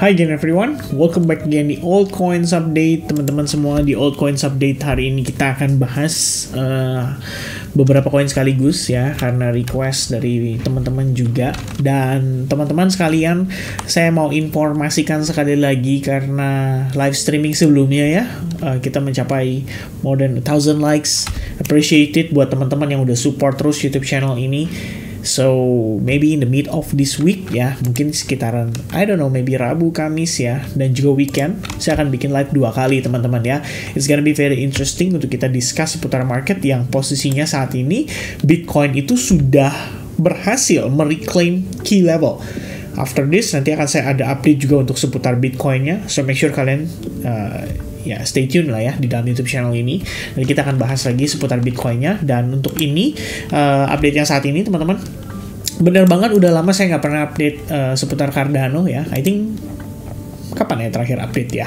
Hi again everyone, welcome back again di Altcoins Update. Teman-teman semua, di Altcoins Update hari ini kita akan bahas beberapa koin sekaligus ya, karena request dari teman-teman juga. Dan teman-teman sekalian, saya mau informasikan sekali lagi karena live streaming sebelumnya ya, kita mencapai more than 1,000 likes. Appreciate it buat teman-teman yang udah support terus YouTube channel ini. So, maybe in the mid of this week ya, mungkin sekitaran, I don't know, maybe Rabu, Kamis ya, dan juga weekend, saya akan bikin live 2 kali teman-teman ya. It's gonna be very interesting untuk kita discuss seputar market yang posisinya saat ini, Bitcoin itu sudah berhasil mereclaim key level. After this, nanti akan saya ada update juga untuk seputar Bitcoinnya, so make sure kalian ya stay tune lah ya di dalam YouTube channel ini. Dan kita akan bahas lagi seputar Bitcoinnya. Dan untuk ini update yang saat ini teman-teman, bener banget udah lama saya nggak pernah update seputar Cardano ya. I think kapan ya terakhir update ya?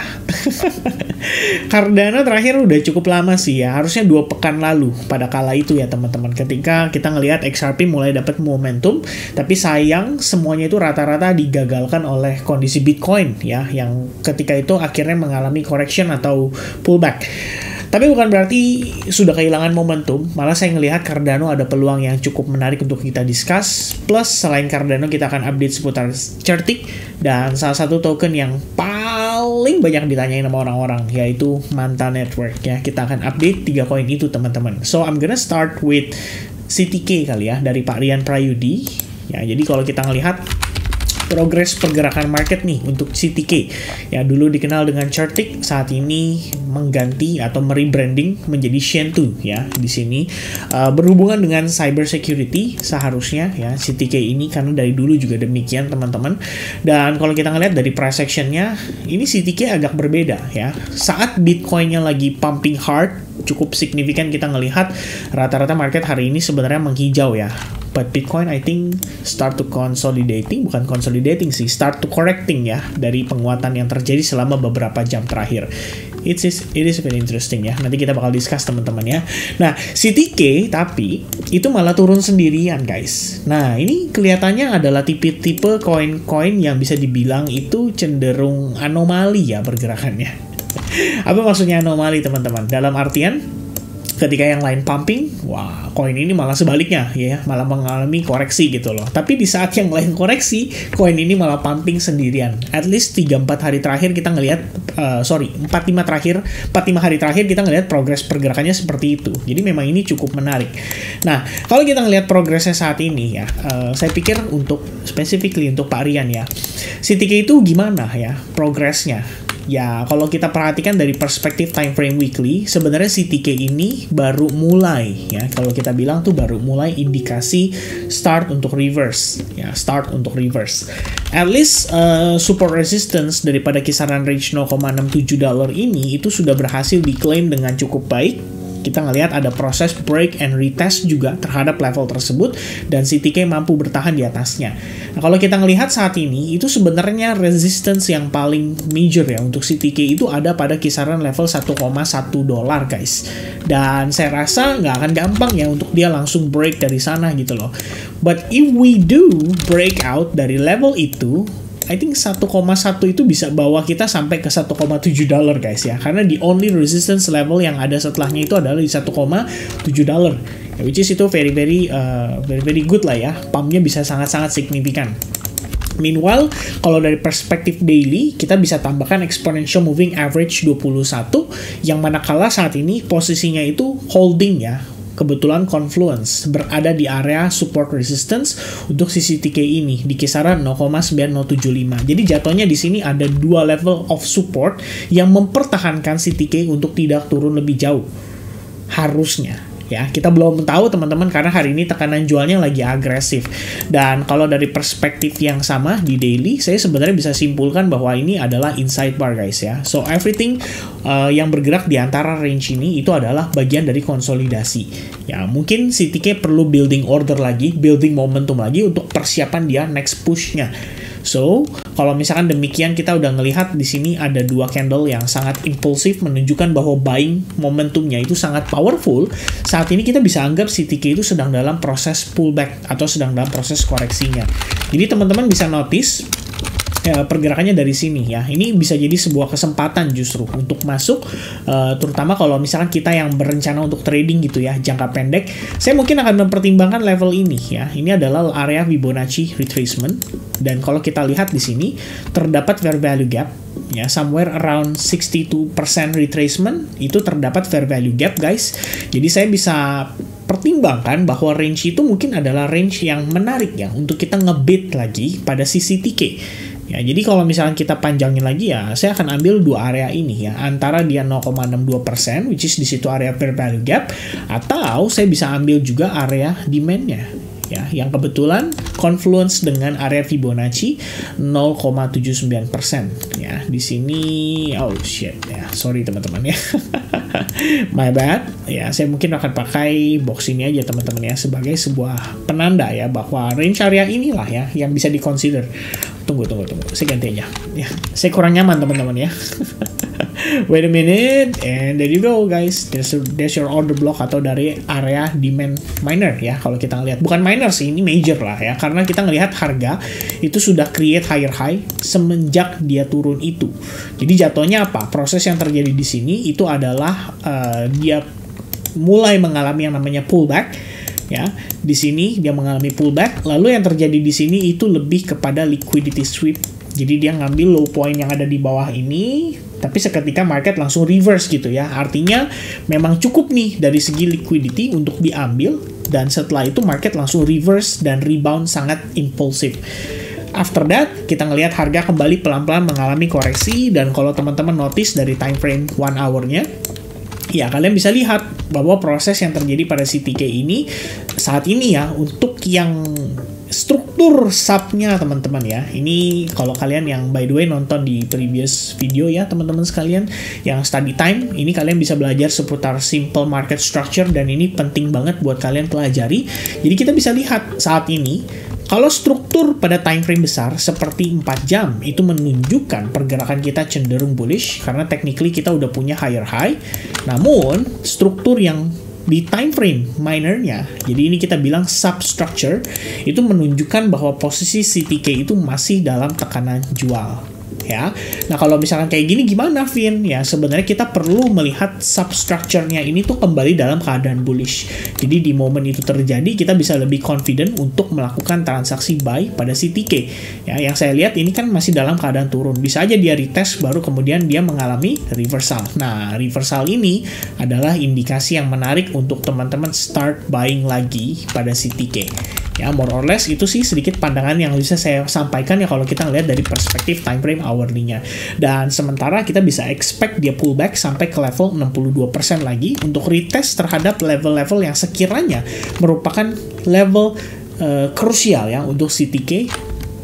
Cardano terakhir udah cukup lama sih ya, harusnya 2 pekan lalu pada kala itu ya teman-teman, ketika kita ngelihat XRP mulai dapat momentum, tapi sayang semuanya itu rata-rata digagalkan oleh kondisi Bitcoin ya, yang ketika itu akhirnya mengalami correction atau pullback. Tapi bukan berarti sudah kehilangan momentum, malah saya ngelihat Cardano ada peluang yang cukup menarik untuk kita discuss. Plus selain Cardano kita akan update seputar Certik dan salah satu token yang paling banyak ditanyain sama orang-orang, yaitu Manta Network ya. Kita akan update 3 koin itu teman-teman. So I'm gonna start with CTK kali ya, dari Pak Rian Prayudi ya. Jadi kalau kita ngelihat progres pergerakan market nih untuk CTK ya, dulu dikenal dengan Certik, saat ini mengganti atau merebranding menjadi Shen2 ya. Di sini berhubungan dengan cyber security seharusnya ya CTK ini, karena dari dulu juga demikian teman-teman. Dan kalau kita ngelihat dari price actionnya, ini CTK agak berbeda ya. Saat Bitcoinnya lagi pumping hard, cukup signifikan kita ngelihat rata-rata market hari ini sebenarnya menghijau ya. But Bitcoin I think start to consolidating, bukan consolidating sih, start to correcting ya, dari penguatan yang terjadi selama beberapa jam terakhir. It is very interesting ya. Nanti kita bakal discuss teman-teman ya. Nah, CTK tapi itu malah turun sendirian guys. Nah, ini kelihatannya adalah tipe-tipe koin-koin yang bisa dibilang itu cenderung anomali ya pergerakannya. Apa maksudnya anomali teman-teman? Dalam artian ketika yang lain pumping, wah koin ini malah sebaliknya ya, malah mengalami koreksi gitu loh. Tapi di saat yang lain koreksi, koin ini malah pumping sendirian. At least 3-4 hari terakhir kita ngelihat, 4-5 hari terakhir kita ngelihat progres pergerakannya seperti itu. Jadi memang ini cukup menarik. Nah, kalau kita ngelihat progresnya saat ini ya, saya pikir untuk specifically untuk Pak Rian ya, CTK itu gimana ya progresnya? Ya, kalau kita perhatikan dari perspektif time frame weekly, sebenarnya CTK ini baru mulai ya. Kalau kita bilang tuh baru mulai indikasi start untuk reverse ya, start untuk reverse. At least support resistance daripada kisaran range $0,67 ini itu sudah berhasil diklaim dengan cukup baik. Kita ngelihat ada proses break and retest juga terhadap level tersebut, dan CTK mampu bertahan di atasnya. Nah, kalau kita ngelihat saat ini, itu sebenarnya resistance yang paling major ya untuk CTK itu ada pada kisaran level $1,1 guys. Dan saya rasa nggak akan gampang ya untuk dia langsung break dari sana gitu loh. But if we do break out dari level itu, I think 1,1 itu bisa bawa kita sampai ke $1,7 guys ya. Karena the only resistance level yang ada setelahnya itu adalah di $1,7. Which is itu very good lah ya. Pumpnya bisa sangat-sangat signifikan. Meanwhile, kalau dari perspektif daily, kita bisa tambahkan exponential moving average 21, yang manakala saat ini posisinya itu holding ya. Kebetulan Confluence berada di area support resistance untuk CTK ini di kisaran 0,9075. Jadi jatuhnya di sini ada 2 level of support yang mempertahankan CTK untuk tidak turun lebih jauh. Harusnya. Ya, kita belum tahu teman-teman karena hari ini tekanan jualnya lagi agresif. Dan kalau dari perspektif yang sama di daily, saya sebenarnya bisa simpulkan bahwa ini adalah inside bar guys ya. So everything yang bergerak di antara range ini itu adalah bagian dari konsolidasi. Ya, mungkin CTK perlu building order lagi, building momentum lagi untuk persiapan dia next push-nya. So, kalau misalkan demikian, kita udah ngelihat di sini ada 2 candle yang sangat impulsif menunjukkan bahwa buying momentumnya itu sangat powerful. Saat ini kita bisa anggap CTK itu sedang dalam proses pullback atau sedang dalam proses koreksinya. Jadi teman-teman bisa notice pergerakannya dari sini ya. Ini bisa jadi sebuah kesempatan justru untuk masuk, terutama kalau misalkan kita yang berencana untuk trading gitu ya, jangka pendek. Saya mungkin akan mempertimbangkan level ini ya. Ini adalah area Fibonacci retracement, dan kalau kita lihat di sini terdapat fair value gap ya, somewhere around 62% retracement itu terdapat fair value gap guys. Jadi saya bisa pertimbangkan bahwa range itu mungkin adalah range yang menarik ya untuk kita ngebit lagi pada sisi TK. Ya, jadi kalau misalnya kita panjangin lagi ya, saya akan ambil dua area ini ya, antara dia 0,62%, which is di situ area fair value gap, atau saya bisa ambil juga area demand-nya. Ya, yang kebetulan confluence dengan area Fibonacci 0,79% ya. Di sini oh shit ya, sorry teman-teman ya. My bad. Ya, saya mungkin akan pakai box ini aja teman-teman ya sebagai sebuah penanda ya bahwa range area inilah ya yang bisa di-consider. Tunggu. Saya ganti aja. Ya, saya kurang nyaman teman-teman ya. Wait a minute, and there you go guys. There's your order block atau dari area demand minor ya. Kalau kita ngelihat, bukan minor sih, ini major lah ya. Karena kita ngelihat harga itu sudah create higher high semenjak dia turun itu. Jadi jatuhnya apa? Proses yang terjadi di sini itu adalah dia mulai mengalami yang namanya pullback. Ya, di sini dia mengalami pullback. Lalu yang terjadi di sini itu lebih kepada liquidity sweep. Jadi dia ngambil low point yang ada di bawah ini, tapi seketika market langsung reverse gitu ya. Artinya memang cukup nih dari segi liquidity untuk diambil, dan setelah itu market langsung reverse dan rebound sangat impulsif. After that, kita ngelihat harga kembali pelan-pelan mengalami koreksi, dan kalau teman-teman notice dari time frame 1 hour-nya, ya kalian bisa lihat bahwa proses yang terjadi pada CTK ini saat ini ya, untuk yang struktur subnya teman-teman ya, ini kalau kalian yang by the way nonton di previous video ya teman-teman sekalian yang study time, ini kalian bisa belajar seputar simple market structure, dan ini penting banget buat kalian pelajari. Jadi kita bisa lihat saat ini kalau struktur pada time frame besar seperti 4 jam itu menunjukkan pergerakan kita cenderung bullish karena technically kita udah punya higher high. Namun struktur yang di time frame minornya, jadi ini kita bilang substructure, itu menunjukkan bahwa posisi CTK itu masih dalam tekanan jual. Ya, nah kalau misalkan kayak gini gimana, Vin? Ya sebenarnya kita perlu melihat substructure-nya ini tuh kembali dalam keadaan bullish. Jadi di momen itu terjadi kita bisa lebih confident untuk melakukan transaksi buy pada CTK. Ya, yang saya lihat ini kan masih dalam keadaan turun. Bisa aja dia retest baru kemudian dia mengalami reversal. Nah, reversal ini adalah indikasi yang menarik untuk teman-teman start buying lagi pada CTK. Ya, more or less itu sih sedikit pandangan yang bisa saya sampaikan ya kalau kita ngelihat dari perspektif time frame hourly-nya. Dan sementara kita bisa expect dia pullback sampai ke level 62% lagi untuk retest terhadap level-level yang sekiranya merupakan level krusial ya untuk CTK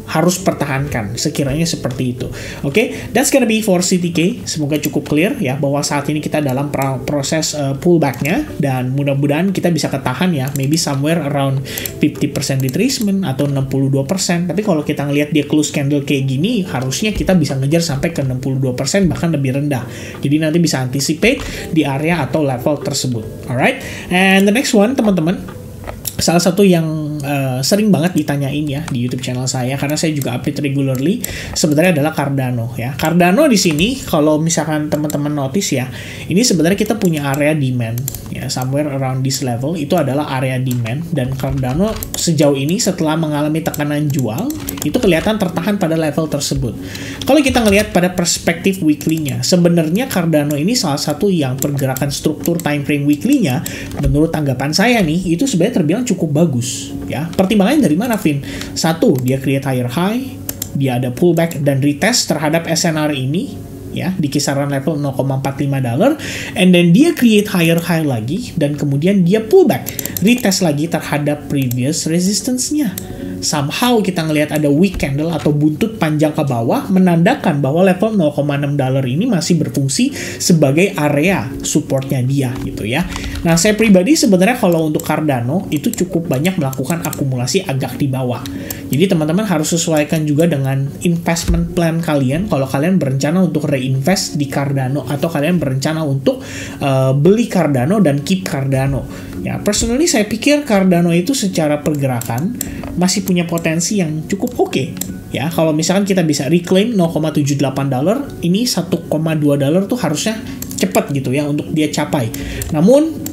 harus pertahankan, sekiranya seperti itu. Oke, that's gonna be for CTK. Semoga cukup clear ya bahwa saat ini kita dalam proses pullback-nya, dan mudah-mudahan kita bisa ketahan ya, maybe somewhere around 50% retracement atau 62%. Tapi kalau kita ngelihat dia close candle kayak gini, harusnya kita bisa ngejar sampai ke 62% bahkan lebih rendah. Jadi nanti bisa anticipate di area atau level tersebut. Alright, and the next one teman-teman, salah satu yang sering banget ditanyain ya di YouTube channel saya karena saya juga update regularly, sebenarnya adalah Cardano ya. Cardano di sini kalau misalkan teman-teman notice ya, ini sebenarnya kita punya area demand ya, somewhere around this level itu adalah area demand, dan Cardano sejauh ini setelah mengalami tekanan jual itu kelihatan tertahan pada level tersebut. Kalau kita ngelihat pada perspektif weekly-nya, sebenarnya Cardano ini salah satu yang pergerakan struktur time frame weekly-nya menurut tanggapan saya nih itu sebenarnya terbilang cukup bagus ya. Pertimbangannya dari mana, Vin? Satu, dia create higher high, dia ada pullback dan retest terhadap SNR ini ya di kisaran level $0.45, and then dia create higher high lagi, dan kemudian dia pullback retest lagi terhadap previous resistance-nya. Somehow kita ngelihat ada weak candle atau buntut panjang ke bawah menandakan bahwa level $0.6 ini masih berfungsi sebagai area supportnya dia gitu ya. Nah, saya pribadi sebenarnya kalau untuk Cardano itu cukup banyak melakukan akumulasi agak di bawah. Jadi teman-teman harus sesuaikan juga dengan investment plan kalian kalau kalian berencana untuk reinvest di Cardano atau kalian berencana untuk beli Cardano dan keep Cardano. Ya, personally saya pikir Cardano itu secara pergerakan masih punya potensi yang cukup oke. ya. Kalau misalkan kita bisa reclaim $0.78, ini $1.2 tuh harusnya cepat gitu ya untuk dia capai. Namun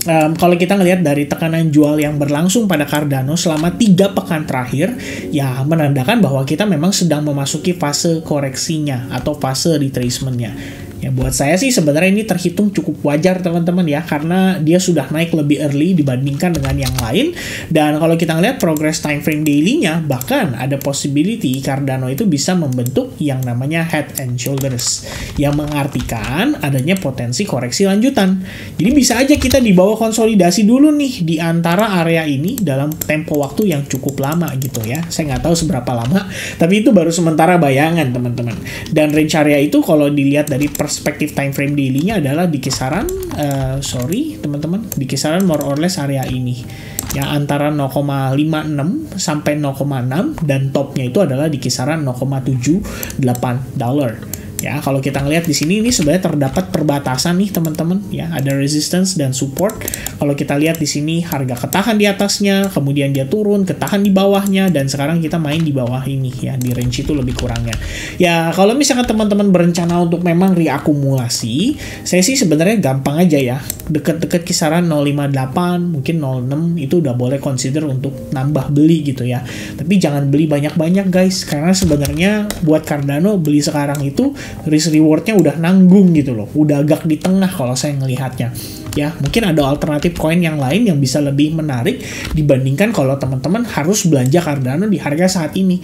kalau kita ngelihat dari tekanan jual yang berlangsung pada Cardano selama 3 pekan terakhir, ya menandakan bahwa kita memang sedang memasuki fase koreksinya atau fase retracementnya. Ya buat saya sih sebenarnya ini terhitung cukup wajar teman-teman ya, karena dia sudah naik lebih early dibandingkan dengan yang lain. Dan kalau kita ngelihat progress time frame daily-nya, bahkan ada possibility Cardano itu bisa membentuk yang namanya head and shoulders, yang mengartikan adanya potensi koreksi lanjutan. Jadi bisa aja kita di bawah konsolidasi dulu nih di antara area ini dalam tempo waktu yang cukup lama gitu ya. Saya nggak tahu seberapa lama, tapi itu baru sementara bayangan teman-teman. Dan range area itu kalau dilihat dari perspektif time frame daily-nya adalah di kisaran teman-teman, di kisaran more or less area ini ya, antara 0,56 sampai 0,6, dan topnya itu adalah di kisaran $0.78. Ya, kalau kita ngelihat di sini ini sebenarnya terdapat perbatasan nih teman-teman ya, ada resistance dan support. Kalau kita lihat di sini harga ketahan di atasnya, kemudian dia turun, ketahan di bawahnya, dan sekarang kita main di bawah ini ya, di range itu lebih kurangnya. Ya, kalau misalkan teman-teman berencana untuk memang reakumulasi, saya sih sebenarnya gampang aja ya. Deket-deket kisaran 0,58, mungkin 0,6 itu udah boleh consider untuk nambah beli gitu ya. Tapi jangan beli banyak-banyak guys, karena sebenarnya buat Cardano beli sekarang itu risk rewardnya udah nanggung gitu loh, udah agak di tengah kalau saya ngelihatnya ya. Mungkin ada alternatif koin yang lain yang bisa lebih menarik dibandingkan kalau teman-teman harus belanja Cardano di harga saat ini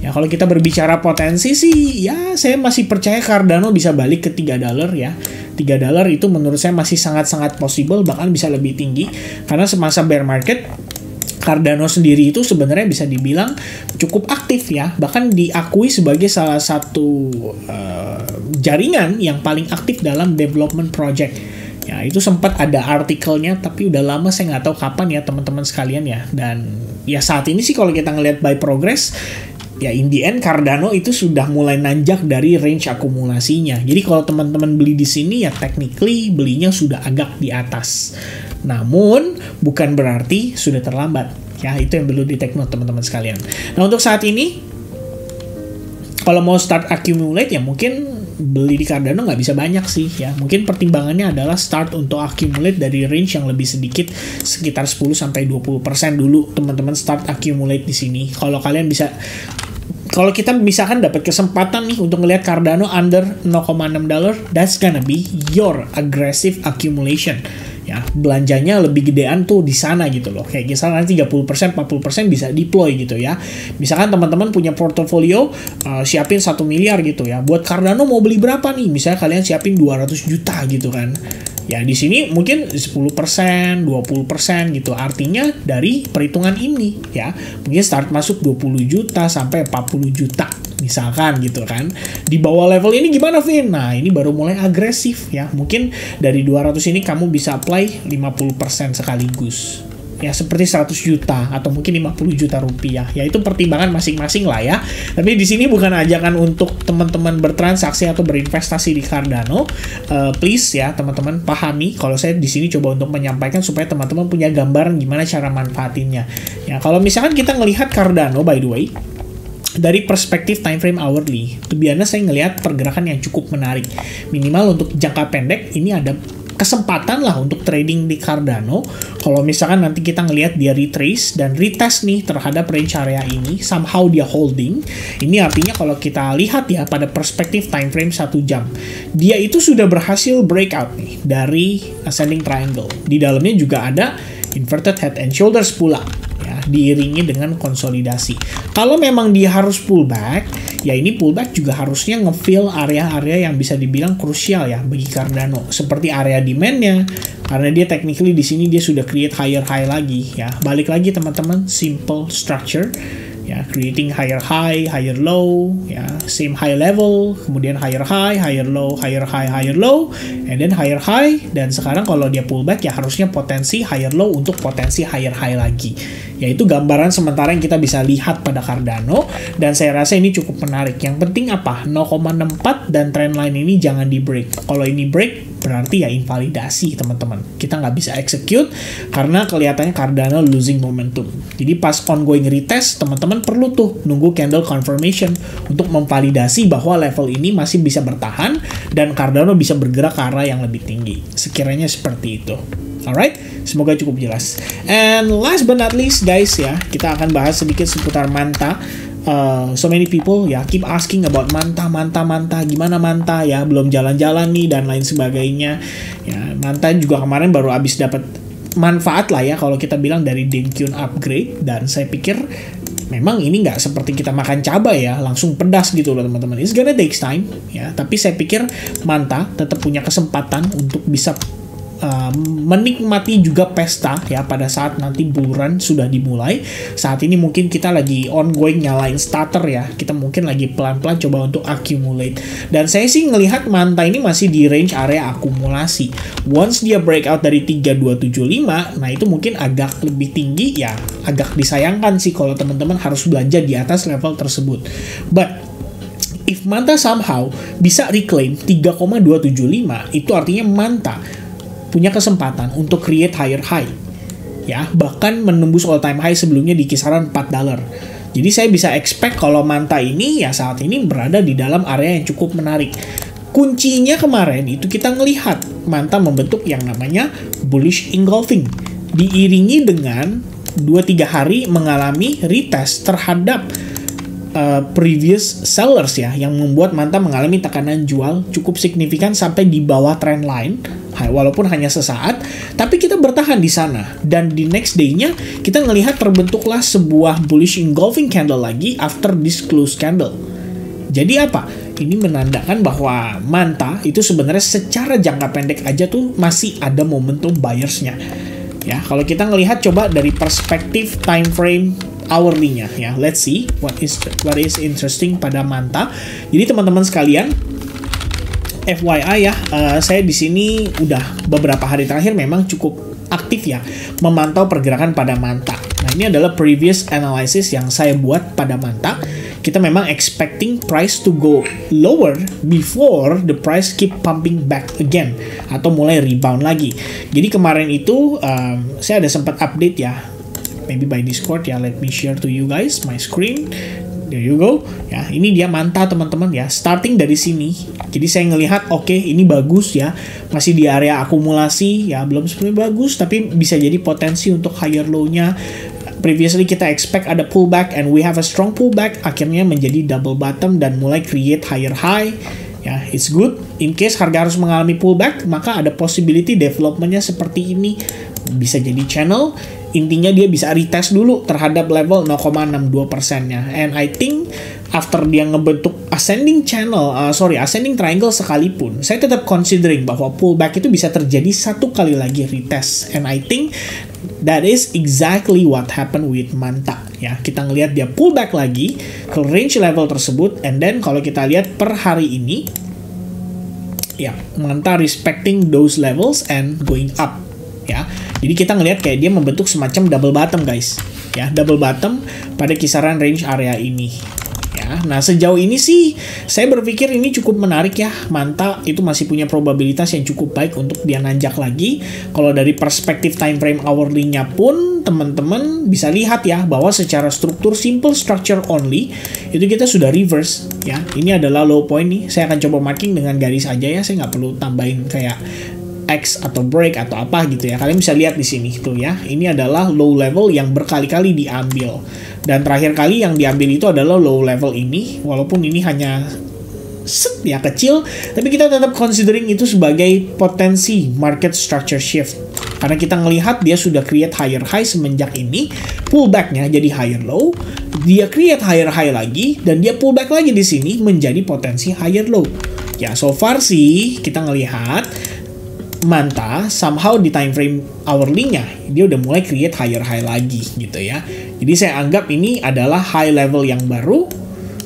ya. Kalau kita berbicara potensi sih ya, saya masih percaya Cardano bisa balik ke $3 ya. $3 itu menurut saya masih sangat-sangat possible, bahkan bisa lebih tinggi, karena semasa bear market Cardano sendiri itu sebenarnya bisa dibilang cukup aktif ya, bahkan diakui sebagai salah satu jaringan yang paling aktif dalam development project. Ya, itu sempat ada artikelnya, tapi udah lama saya nggak tahu kapan ya teman-teman sekalian ya. Dan ya saat ini sih kalau kita ngelihat by progress, ya in the end Cardano itu sudah mulai nanjak dari range akumulasinya. Jadi kalau teman-teman beli di sini ya technically belinya sudah agak di atas. Namun bukan berarti sudah terlambat. Ya, itu yang perlu di take note teman-teman sekalian. Nah, untuk saat ini kalau mau start accumulate ya mungkin beli di Cardano nggak bisa banyak sih ya. Mungkin pertimbangannya adalah start untuk accumulate dari range yang lebih sedikit, sekitar 10-20% dulu teman-teman start accumulate di sini. Kalau kalian bisa, kalau kita misalkan dapat kesempatan nih untuk ngelihat Cardano under $0.6, that's gonna be your aggressive accumulation. Ya, belanjanya lebih gedean tuh di sana gitu loh. Kayak misalnya nanti 30%, 40% bisa deploy gitu ya. Misalkan teman-teman punya portofolio siapin 1 miliar gitu ya. Buat Cardano mau beli berapa nih? Misalnya kalian siapin 200 juta gitu kan. Ya di sini mungkin 10%, 20% gitu. Artinya dari perhitungan ini ya, mungkin start masuk 20 juta sampai 40 juta. Misalkan gitu kan. Di bawah level ini gimana Vin? Nah ini baru mulai agresif ya. Mungkin dari 200 ini kamu bisa apply 50% sekaligus. Ya seperti 100 juta atau mungkin 50 juta rupiah. Ya itu pertimbangan masing-masing lah ya. Tapi di sini bukan ajakan untuk teman-teman bertransaksi atau berinvestasi di Cardano. Please ya teman-teman pahami. Kalau saya di sini coba untuk menyampaikan supaya teman-teman punya gambaran gimana cara manfaatinnya. Ya kalau misalkan kita ngelihat Cardano by the way, dari perspektif time frame hourly, to be honest saya ngelihat pergerakan yang cukup menarik. Minimal untuk jangka pendek ini ada kesempatan lah untuk trading di Cardano. Kalau misalkan nanti kita ngelihat dia retrace dan retest nih terhadap range area ini, somehow dia holding. Ini artinya kalau kita lihat ya pada perspektif time frame 1 jam, dia itu sudah berhasil breakout nih dari ascending triangle. Di dalamnya juga ada inverted head and shoulders pula. Diiringi dengan konsolidasi. Kalau memang dia harus pullback, ya ini pullback juga harusnya ngefill area-area yang bisa dibilang krusial ya bagi Cardano, seperti area demand-nya, karena dia technically di sini dia sudah create higher high lagi ya. Balik lagi teman-teman, simple structure ya, creating higher high, higher low ya, same high level, kemudian higher high, higher low, higher high, higher low, and then higher high. Dan sekarang kalau dia pullback ya harusnya potensi higher low untuk potensi higher high lagi. Yaitu gambaran sementara yang kita bisa lihat pada Cardano, dan saya rasa ini cukup menarik. Yang penting apa? 0,64 dan trendline ini jangan di break. Kalau ini break, berarti ya invalidasi teman-teman. Kita nggak bisa execute karena kelihatannya Cardano losing momentum. Jadi pas ongoing retest, teman-teman perlu tuh nunggu candle confirmation untuk memvalidasi bahwa level ini masih bisa bertahan dan Cardano bisa bergerak ke arah yang lebih tinggi. Sekiranya seperti itu. Alright, semoga cukup jelas. And last but not least guys ya, kita akan bahas sedikit seputar Manta. So many people ya keep asking about Manta, gimana Manta ya, belum jalan-jalan nih dan lain sebagainya. Ya, Manta juga kemarin baru habis dapat manfaat lah ya kalau kita bilang dari Dencun upgrade, dan saya pikir memang ini nggak seperti kita makan cabai ya, langsung pedas gitu loh teman-teman. It's gonna take time ya, tapi saya pikir Manta tetap punya kesempatan untuk bisa menikmati juga pesta ya pada saat nanti bulan sudah dimulai. Saat ini mungkin kita lagi ongoing nyalain starter ya, kita mungkin lagi pelan-pelan coba untuk accumulate, dan saya sih ngelihat Manta ini masih di range area akumulasi. Once dia breakout dari 3275, nah itu mungkin agak lebih tinggi ya, agak disayangkan sih kalau teman-teman harus belanja di atas level tersebut. But if Manta somehow bisa reclaim 3,275, itu artinya Manta punya kesempatan untuk create higher high ya, bahkan menembus all time high sebelumnya di kisaran $4. Jadi saya bisa expect kalau Manta ini ya saat ini berada di dalam area yang cukup menarik. Kuncinya kemarin itu kita ngelihat Manta membentuk yang namanya bullish engulfing, diiringi dengan 2-3 hari mengalami retest terhadap previous sellers ya, yang membuat Manta mengalami tekanan jual cukup signifikan sampai di bawah trend line, walaupun hanya sesaat, tapi kita bertahan di sana. Dan di next day-nya kita ngelihat terbentuklah sebuah bullish engulfing candle lagi after this close candle. Jadi apa? Ini menandakan bahwa Manta itu sebenarnya secara jangka pendek aja tuh masih ada momentum buyers-nya. Ya, kalau kita ngelihat coba dari perspektif time frame hourly-nya ya, let's see what is interesting pada Manta. Jadi teman-teman sekalian, FYI ya, saya di sini udah beberapa hari terakhir memang cukup aktif ya memantau pergerakan pada Manta. Nah, ini adalah previous analysis yang saya buat pada Manta. Kita memang expecting price to go lower before the price keep pumping back again atau mulai rebound lagi. Jadi kemarin itu saya ada sempat update ya, maybe by Discord ya, let me share to you guys my screen. There you go. Ya, ini dia Manta teman-teman ya, starting dari sini. Jadi saya ngelihat oke, ini bagus ya. Masih di area akumulasi ya, belum sepenuhnya bagus tapi bisa jadi potensi untuk higher low-nya. Previously kita expect ada pullback and we have a strong pullback, akhirnya menjadi double bottom dan mulai create higher high. Ya, it's good. In case harga harus mengalami pullback, maka ada possibility development-nya seperti ini. Bisa jadi channel. Intinya dia bisa retest dulu terhadap level 0,62%-nya. And I think after dia ngebentuk ascending triangle sekalipun, saya tetap considering bahwa pullback itu bisa terjadi satu kali lagi retest. And I think that is exactly what happened with Manta. Ya, kita ngelihat dia pullback lagi ke range level tersebut, and then kalau kita lihat per hari ini, ya Manta respecting those levels and going up. Ya, jadi kita ngelihat kayak dia membentuk semacam double bottom guys. Ya, double bottom pada kisaran range area ini. Ya, nah sejauh ini sih saya berpikir ini cukup menarik ya. Manta itu masih punya probabilitas yang cukup baik untuk dia nanjak lagi. Kalau dari perspektif time frame hourly-nya pun teman-teman bisa lihat ya bahwa secara struktur simple structure only itu kita sudah reverse ya. Ini adalah low point nih. Saya akan coba marking dengan garis aja ya. Saya nggak perlu tambahin kayak X atau break atau apa gitu ya. Kalian bisa lihat di sini tuh ya. Ini adalah low level yang berkali-kali diambil. Dan terakhir kali yang diambil itu adalah low level ini. Walaupun ini hanya ya kecil, tapi kita tetap considering itu sebagai potensi market structure shift. Karena kita ngelihat dia sudah create higher high semenjak ini, pullbacknya jadi higher low, dia create higher high lagi, dan dia pullback lagi di sini menjadi potensi higher low. Ya, so far sih kita ngelihat Manta somehow di time frame hourly-nya dia udah mulai create higher high lagi gitu ya. Jadi saya anggap ini adalah high level yang baru.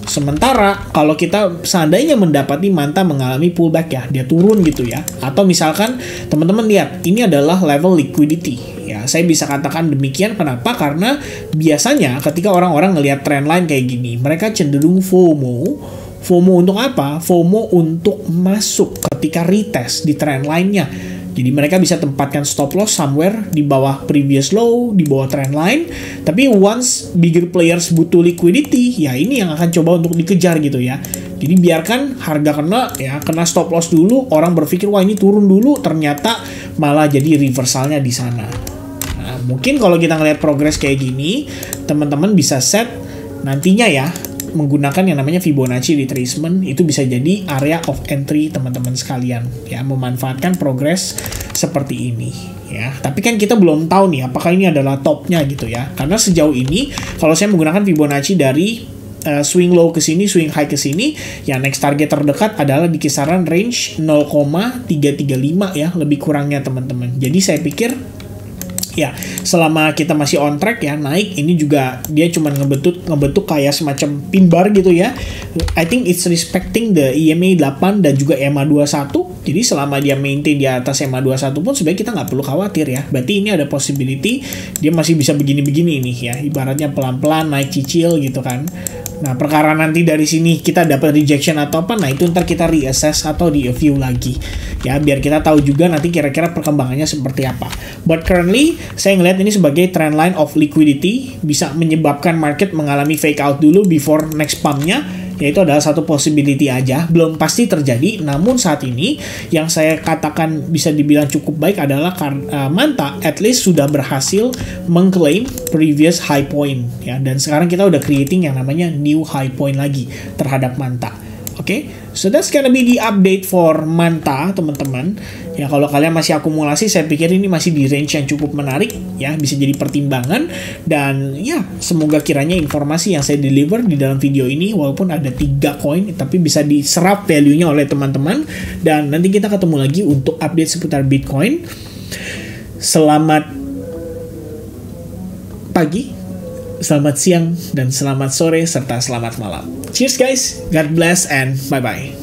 Sementara kalau kita seandainya mendapati Manta mengalami pullback ya, dia turun gitu ya. Atau misalkan teman-teman lihat ini adalah level liquidity. Ya, saya bisa katakan demikian. Kenapa? Karena biasanya ketika orang-orang ngelihat trendline kayak gini, mereka cenderung FOMO FOMO untuk apa? FOMO untuk masuk ketika retest di trend line-nya. Jadi mereka bisa tempatkan stop loss somewhere di bawah previous low, di bawah trend line. Tapi once bigger players butuh liquidity, ya ini yang akan coba untuk dikejar gitu ya. Jadi biarkan harga kena stop loss dulu, orang berpikir wah ini turun dulu, ternyata malah jadi reversalnya di sana. Nah, mungkin kalau kita ngelihat progress kayak gini, teman-teman bisa set nantinya ya, menggunakan yang namanya Fibonacci retracement, itu bisa jadi area of entry teman-teman sekalian ya, memanfaatkan progress seperti ini ya. Tapi kan kita belum tahu nih apakah ini adalah topnya gitu ya, karena sejauh ini kalau saya menggunakan Fibonacci dari swing low ke sini, swing high ke sini, ya next target terdekat adalah di kisaran range 0,335 ya, lebih kurangnya teman-teman. Jadi saya pikir ya, selama kita masih on track ya, naik, ini juga dia cuma ngebentuk kayak semacam pin bar gitu ya. I think it's respecting the EMA 8 dan juga EMA 21. Jadi selama dia maintain di atas EMA 21 pun sebenarnya kita nggak perlu khawatir ya. Berarti ini ada possibility dia masih bisa begini-begini nih ya. Ibaratnya pelan-pelan naik cicil gitu kan. Nah, perkara nanti dari sini kita dapat rejection atau apa, nah itu ntar kita reassess atau di-review lagi. Ya, biar kita tahu juga nanti kira-kira perkembangannya seperti apa. But currently, saya ngelihat ini sebagai trend line of liquidity, bisa menyebabkan market mengalami fake out dulu before next pump-nya, yaitu adalah satu possibility aja, belum pasti terjadi. Namun saat ini yang saya katakan bisa dibilang cukup baik adalah Manta at least sudah berhasil mengklaim previous high point ya, dan sekarang kita udah creating yang namanya new high point lagi terhadap Manta. Oke, so that's gonna be the update for Manta, teman-teman. Ya, kalau kalian masih akumulasi, saya pikir ini masih di range yang cukup menarik, ya, bisa jadi pertimbangan. Dan ya, semoga kiranya informasi yang saya deliver di dalam video ini, walaupun ada 3 koin, tapi bisa diserap value-nya oleh teman-teman. Dan nanti kita ketemu lagi untuk update seputar Bitcoin. Selamat pagi, selamat siang, dan selamat sore, serta selamat malam. Cheers guys, God bless, and bye-bye.